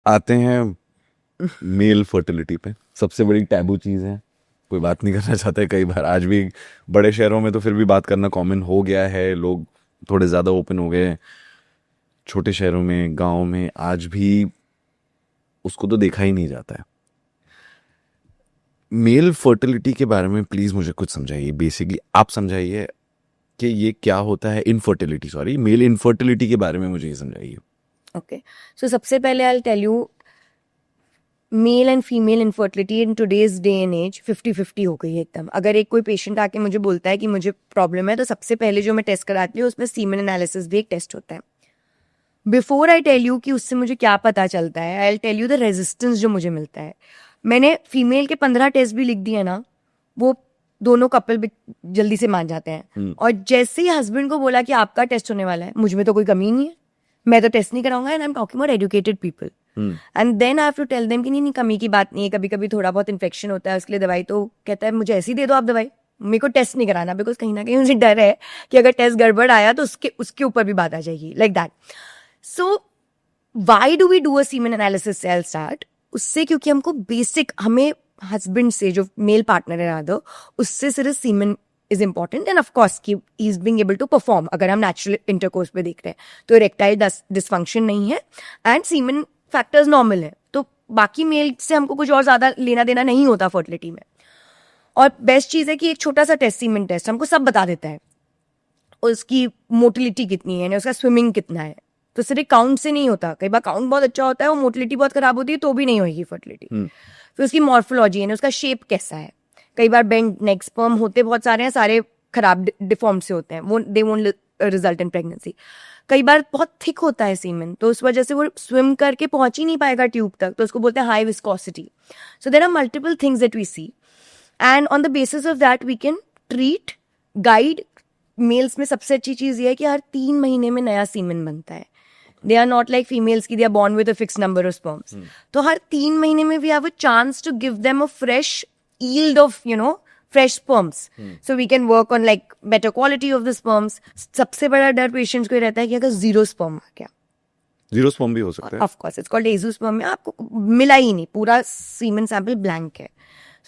आते हैं mail fertility पे। सबसे बड़ी टैबू चीज़ है, कोई बात नहीं करना चाहता है कई बार। आज भी बड़े शहरों में तो फिर भी बात करना कॉमन हो गया है, लोग थोड़े ज़्यादा ओपन हो गए हैं। छोटे शहरों में, गाँव में आज भी उसको तो देखा ही नहीं जाता है। मेल फर्टिलिटी के बारे में प्लीज़ मुझे कुछ समझाइए, बेसिकली आप समझाइए कि ये क्या होता है। इनफर्टिलिटी, सॉरी, मेल इनफर्टिलिटी के बारे में मुझे ये समझाइए। ओके, सो सबसे पहले I will tell you, male and female infertility in today's day and age 50-50 हो गई है एकदम। अगर एक कोई पेशेंट आके मुझे बोलता है कि मुझे प्रॉब्लम है, तो सबसे पहले जो मैं टेस्ट कराती हूँ उसमें सीमेन एनालिसिस भी एक टेस्ट होता है। बिफोर आई टेल यू कि उससे मुझे क्या पता चलता है, I will tell you the resistance जो मुझे मिलता है। मैंने फीमेल के 15 टेस्ट भी लिख दिए ना, वो दोनों कपल भी जल्दी से मान जाते हैं। और जैसे ही हस्बैंड को बोला कि आपका टेस्ट होने वाला है, मुझ में तो कोई कमी नहीं है, मैं तो टेस्ट नहीं कराऊंगा। And I am talking about educated people. And then I have to tell them कि नहीं कमी की बात नहीं है, कभी कभी थोड़ा बहुत इन्फेक्शन होता है, उसके लिए दवाई तो कहता है मुझे ऐसी दे दो आप दवाई, मेरे को टेस्ट नहीं कराना, बिकॉज कहीं ना कहीं मुझे डर है कि अगर टेस्ट गड़बड़ आया तो उसके ऊपर भी बात आ जाएगी, like that. So why do we do a semen analysis cell start? उससे क्योंकि हमको बेसिक, हमें हस्बैंड से जो मेल पार्टनर है रादर, उससे सिर्फ semen is important. And of course कि he is being able to perform, अगर हम नेचुरल इंटरकोर्स पे देख रहे हैं तो इरेक्टाइल डिसफंक्शन नहीं है एंड सीमेन फैक्टर्स नॉर्मल है, तो बाकी मेल से हमको कुछ और ज्यादा लेना देना नहीं होता फर्टिलिटी में। और बेस्ट चीज है कि एक छोटा सा टेस्ट, सीमेन टेस्ट, हमको सब बता देता है उसकी मोटिलिटी कितनी है, उसका स्विमिंग कितना है। तो सिर्फ काउंट से नहीं होता, कई बार काउंट बहुत अच्छा होता है, वो मोटिलिटी बहुत खराब होती है तो भी नहीं होगी फर्टिलिटी। फिर उसकी मॉर्फोलॉजी है, उसका शेप कैसा है। कई बार बेंड नेक, स्पर्म होते बहुत सारे हैं, सारे खराब डिफॉर्म से होते हैं, वो they won't result in pregnancy. कई बार बहुत थिक होता है सीमेन, तो उस वजह से वो स्विम करके पहुंच ही नहीं पाएगा ट्यूब तक, तो उसको बोलते हैं high viscosity. So there are multiple things that we see and on the basis of that we can treat, guide. Males में सबसे अच्छी चीज ये है कि हर 3 महीने में नया सीमेन बनता है। They are not like females की they are born with a fix number of sperms. तो हर 3 महीने में we have a chance to give them a fresh yield of fresh sperms. So we can work on like better quality of the sperms. सबसे बड़ा डर patients को रहता है कि अगर जीरो स्पर्म आ गया, जीरो स्पर्म भी हो सकता है। ऑफ कोर्स इट्स कॉल्ड एज़ोस्पर्म, में आपको मिला ही नहीं, पूरा सीमेन सैंपल ब्लैंक है।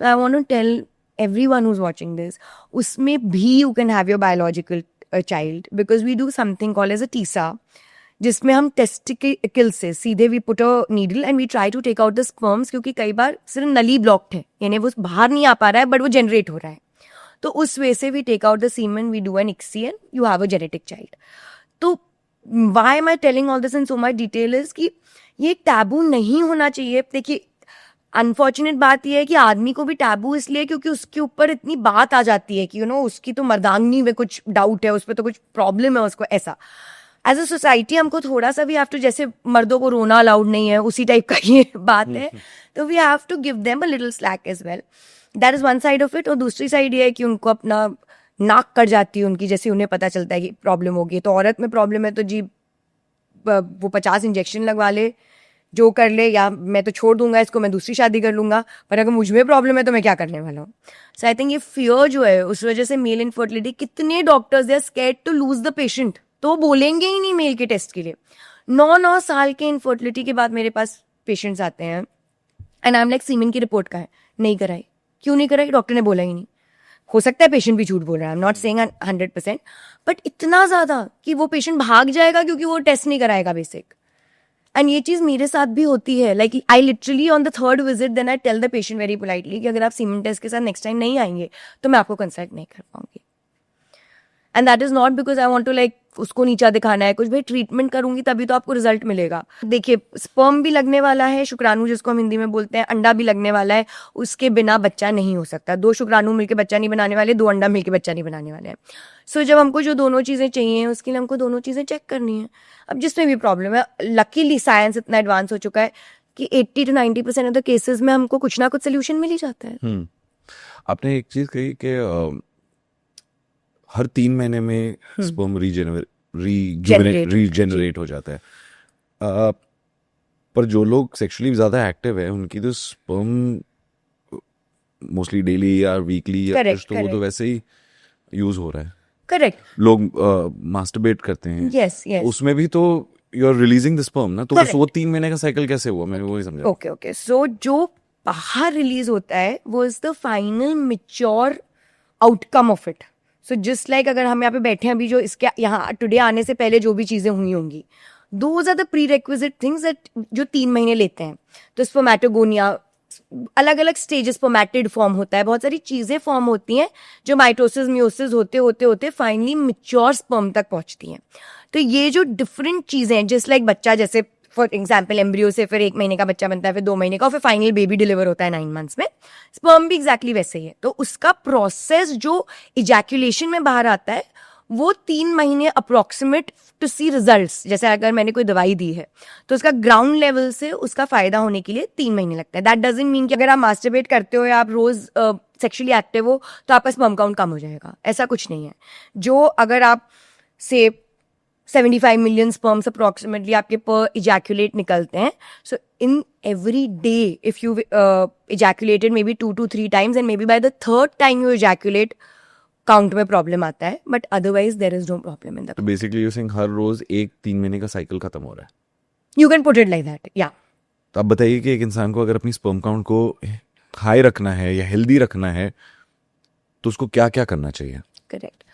So I want to tell everyone who's watching this, उसमें भी you can have your biological child because we do something called as a TISA, जिसमें हम टेस्टिकल से सीधे we put a needle and we try to take out the sperms, क्योंकि कई बार सिर्फ नली ब्लॉक्ड है, यानी वो बाहर नहीं आ पा रहा है बट वो जनरेट हो रहा है, तो उस वे से we take out the semen, we do an ICSI and you have a genetic child. तो why am I telling all this in so much detail is कि ये टैबू नहीं होना चाहिए। देखिए अनफॉर्चुनेट बात यह है कि आदमी को भी टैबू इसलिए क्योंकि उसके ऊपर इतनी बात आ जाती है कि उसकी तो मर्दांगनी में कुछ डाउट है, उस पर तो कुछ प्रॉब्लम है उसको, ऐसा। एज अ सोसाइटी हमको थोड़ा सा भी हैव टू, जैसे मर्दों को रोना अलाउड नहीं है उसी टाइप का ये बात है, तो we have to give them a little slack as well. That is one side of it. और दूसरी साइड ये है कि उनको अपना नाक कट जाती है उनकी, जैसे उन्हें पता चलता है कि प्रॉब्लम होगी। तो औरत में प्रॉब्लम है तो जी वो 50 इंजेक्शन लगवा ले, जो कर ले, या मैं तो छोड़ दूंगा इसको, मैं दूसरी शादी कर लूंगा, पर अगर मुझ में प्रॉब्लम है तो मैं क्या करने वाला हूँ। सो आई थिंक ये फियर जो है उस वजह से मेल इनफर्टिलिटी, कितने doctors they are scared to lose the patient, तो बोलेंगे ही नहीं मेल के टेस्ट के लिए। 9 साल के इनफर्टिलिटी के बाद मेरे पास पेशेंट्स आते हैं एंड आई एम लाइक सीमेन की रिपोर्ट का है, नहीं कराई। क्यों नहीं कराई? डॉक्टर ने बोला ही नहीं। हो सकता है पेशेंट भी झूठ बोल रहा है, I am not saying 100%, but इतना ज्यादा कि वो पेशेंट भाग जाएगा क्योंकि वो टेस्ट नहीं कराएगा बेसिक। एंड ये चीज मेरे साथ भी होती है, like I literally on the 3rd visit then I tell the patient very politely कि अगर आप सीमेन टेस्ट के साथ नेक्स्ट टाइम नहीं आएंगे तो मैं आपको कंसल्ट नहीं कर पाऊंगी। And that is not because I want to like उसको नीचा दिखाना है कुछ, भाई ट्रीटमेंट करूंगी तभी तो आपको रिजल्ट मिलेगा। देखिए स्पर्म भी लगने वाला है, शुक्राणु जिसको हम हिंदी में बोलते हैं, अंडा भी लगने वाला है, उसके बिना बच्चा नहीं हो सकता। 2 शुक्राणु मिलकर बच्चा नहीं बनाने वाले, 2 अंडा मिलकर बच्चा नहीं बनाने वाले हैं। सो जब हमको जो दोनों चीजें चाहिए उसके लिए हमको दोनों चीजें चेक करनी है। अब जिसमें भी प्रॉब्लम है, लकीली साइंस इतना एडवांस हो चुका है कि 80 to 90% ऑफ द केसेस में हमको कुछ ना कुछ सोल्यूशन मिल ही जाता है। आपने एक चीज कही कि हर 3 महीने में स्पर्म रीजेनरेट हो जाता है, पर जो लोग सेक्सुअली ज्यादा एक्टिव है उनकी तो स्पर्म मोस्टली डेली या वीकली या कुछ, तो वो तो वैसे ही यूज हो रहा है। करेक्ट। लोग मास्टरबेट करते हैं, यस यस, उसमें भी तो you are releasing the sperm ना, तो Correct. वो 3 महीने का साइकिल कैसे हुआ, मैंने वो नहीं समझा. ओके सो जो बाहर रिलीज होता है वो is the final mature outcome of it. So just like अगर हम यहाँ पे बैठे हैं अभी, जो इसके यहाँ टुडे आने से पहले जो भी चीजें हुई होंगी, those are the prerequisite things that जो 3 महीने लेते हैं. तो स्पर्मेटोगोनिया, अलग अलग स्टेजेस, स्पर्मेटिड फॉर्म होता है, बहुत सारी चीजें फॉर्म होती हैं जो माइटोसिस मियोसिस होते होते होते फाइनली मेच्योर स्पर्म तक पहुंचती हैं. तो ये जो डिफरेंट चीजें हैं, जस्ट लाइक बच्चा, जैसे फॉर एग्जाम्पल एम्ब्रियो से फिर 1 महीने का बच्चा बनता है, फिर 2 महीने का, फिर फाइनल बेबी डिलीवर होता है 9 मंथ्स में. स्पर्म भी एग्जैक्टली वैसे ही है. तो उसका प्रोसेस जो इजैक्यूलेशन में बाहर आता है वो 3 महीने अप्रोक्सीमेट टू सी रिजल्ट्स. जैसे अगर मैंने कोई दवाई दी है तो उसका ग्राउंड लेवल से उसका फायदा होने के लिए 3 महीने लगता है. दैट डजंट मीन कि अगर आप मास्टरबेट करते हो या आप रोज सेक्सुअली एक्टिव हो तो आपका स्पर्म काउंट कम हो जाएगा. ऐसा कुछ नहीं है. जो अगर आप से 75 मिलियन स्पर्म्स अप्रोक्सीमेटली आपके पर इजैक्यूलेट निकलते हैं. So in every day if you ejaculated may be 2 to 3 times and may be by the third time you ejaculate count में प्रॉब्लम आता है, but otherwise there is no problem in the. तो basically you saying हर रोज एक 3 महीने का cycle खत्म हो रहा है. You can put it like that, ya. तो आप बताइए कि एक इंसान को अगर अपनी स्पर्म काउंट को हाई रखना है या हेल्दी रखना है तो उसको क्या क्या करना चाहिए. Correct.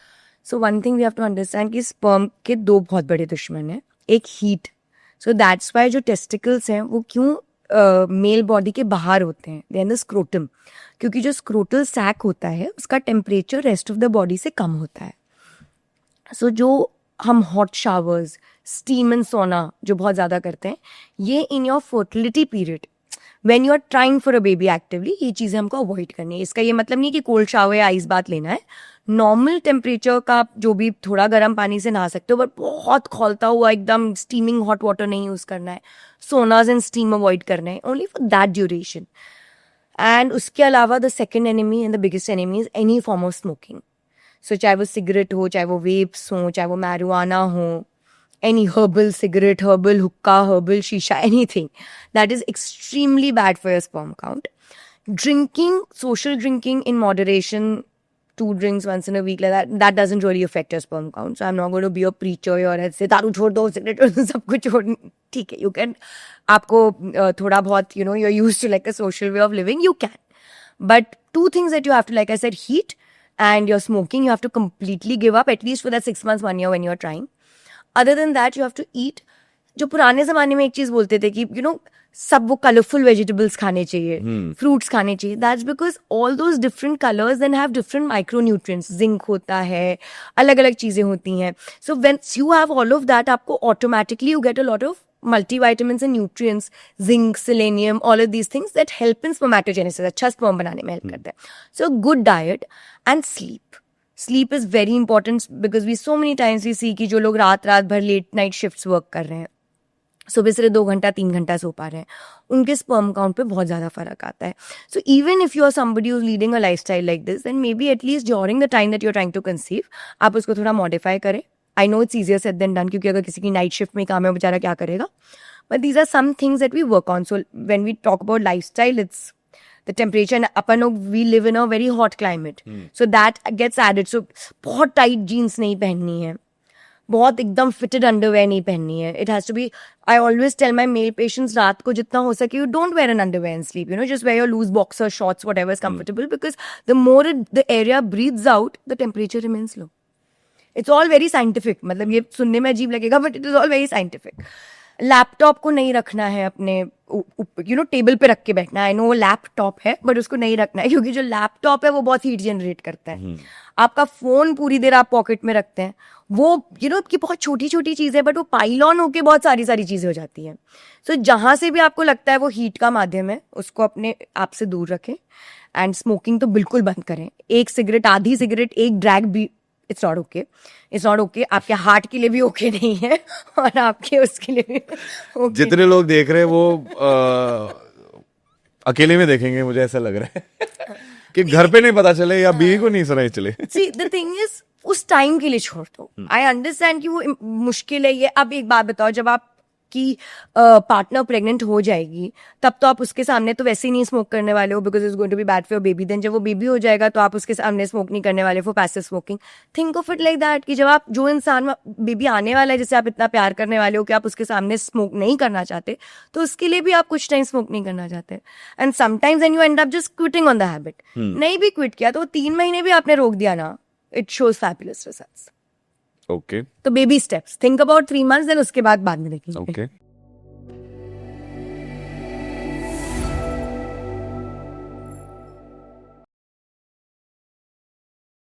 So one thing we have to understand कि स्पर्म के 2 बहुत बड़े दुश्मन हैं. एक हीट. सो दैट्स वाई जो टेस्टिकल्स हैं वो क्यों मेल बॉडी के बाहर होते हैं, दे आर द स्क्रोटम. क्योंकि जो स्क्रोटल सैक होता है उसका temperature rest of the body से कम होता है. सो जो हम हॉट शावर्स, स्टीम एंड सोना जो बहुत ज़्यादा करते हैं, ये in your fertility period when you are trying for a baby actively, ये चीज़ें हमको अवॉइड करनी है. इसका ये मतलब नहीं कि कोल्ड शावर या आइस बात लेना है. नॉर्मल टेम्परेचर का जो भी, थोड़ा गर्म पानी से नहा सकते हो, बट बहुत खौलता हुआ एकदम स्टीमिंग हॉट वाटर नहीं यूज़ करना है. सोनाज एंड स्टीम अवॉइड करना है only for that duration. And उसके अलावा the second enemy and the biggest enemy is any form of smoking. So चाहे वो सिगरेट हो, चाहे वो वेप्स हो, चाहे वो मैरिजुआना हो, any herbal cigarette, herbal hookah, herbal shisha, anything that is extremely bad for your sperm count. Drinking, social drinking in moderation, 2 drinks once in a week, like that doesn't really affect your sperm count. So I'm not going to be a preacher here and say दारू छोड़ दो, cigarette छोड़ दो, सब कुछ छोड़. ठीक है, you can, आपको थोड़ा बहुत, you know, you're used to like a social way of living, you can. But 2 things that you have to, like I said, heat and your smoking, you have to completely give up at least for that 6 months, 1 year when you're trying. Other than that, you have to eat. जो पुराने ज़माने में एक चीज़ बोलते थे कि you know, सब वो कलरफुल वेजिटेबल्स खाने चाहिए, फ्रूट्स खाने चाहिए. That's because all those different colours then have different micro nutrients. Zinc होता है, अलग अलग चीज़ें होती हैं. So when you have all of that, आपको automatically you get a lot of multivitamins and nutrients, zinc, selenium, all of these things that help in spermatogenesis. अच्छा sperm बनाने में help करते हैं. So good diet and sleep. Sleep is very important because we so many times we see कि जो लोग रात भर late night shifts work कर रहे हैं, सुबह से 2 घंटा 3 घंटा सो पा रहे हैं, उनके स्पर्म काउंट पे बहुत ज़्यादा फर्क आता है. So even if you are somebody who is leading a lifestyle like this, then maybe at least during the time that you are trying to conceive, आप उसको थोड़ा मॉडिफाई करें. I know it's easier said than done, क्योंकि अगर किसी की night shift में काम है, बेचारा क्या करेगा. But these are some things that we work on. So when we talk about lifestyle, it's the temperature, and अपन लोग we live in a very hot climate, so that gets added. So बहुत tight jeans नहीं पहननी है, बहुत एकदम fitted underwear नहीं पहननी है. It has to be, I always tell my male patients, रात को जितना हो सके you don't wear an underwear and sleep, you know, just wear your loose boxer shorts, whatever is comfortable, because the more the area breathes out, the temperature remains low. It's all very scientific. मतलब ये सुनने में अजीब लगेगा, but it is all very scientific. Laptop को नहीं रखना है अपने यू नो टेबल पे रख के बैठना है. आई नो लैपटॉप है, बट उसको नहीं रखना है, क्योंकि जो लैपटॉप है वो बहुत हीट जनरेट करता है. आपका फोन पूरी देर आप पॉकेट में रखते हैं, वो यू नो की बहुत छोटी छोटी चीज़ है, बट वो पाइल ऑन होके बहुत सारी चीज़ें हो जाती हैं. सो जहाँ से भी आपको लगता है वो हीट का माध्यम है, उसको अपने आप से दूर रखें. एंड स्मोकिंग तो बिल्कुल बंद करें. एक सिगरेट, आधी सिगरेट, एक ड्रैग भी it's not okay. It's not okay. आपके हार्ट के लिए भी ओके नहीं है, और आपके उसके लिए भी okay. जितने लोग देख रहे हैं वो अकेले में देखेंगे, मुझे ऐसा लग रहा है कि घर पे नहीं पता चले या बीवी को नहीं सुनाई चले. See, the thing is, उस टाइम के लिए छोड़ दो. आई अंडरस्टैंड कि वो मुश्किल है ये. अब एक बात बताओ, जब आप आपकी पार्टनर प्रेग्नेंट हो जाएगी तब तो आप उसके सामने तो वैसे ही नहीं स्मोक करने वाले हो because it's going to be bad for baby. Then जब वो बेबी हो जाएगा तो आप उसके सामने स्मोक नहीं करने वाले for passive smoking. Think of it like that कि जब आप जो इंसान बेबी आने वाला है जिसे आप इतना प्यार करने वाले हो कि आप उसके सामने स्मोक नहीं करना चाहते तो उसके लिए भी आप कुछ टाइम स्मोक नहीं करना चाहते। And sometimes and you and up just quitting on the habit. नहीं भी क्विट किया तो 3 महीने भी आपने रोक दिया ना, it shows fabulous results. Okay तो baby steps, think about 3 months, then उसके बाद में देखेंगे। ओके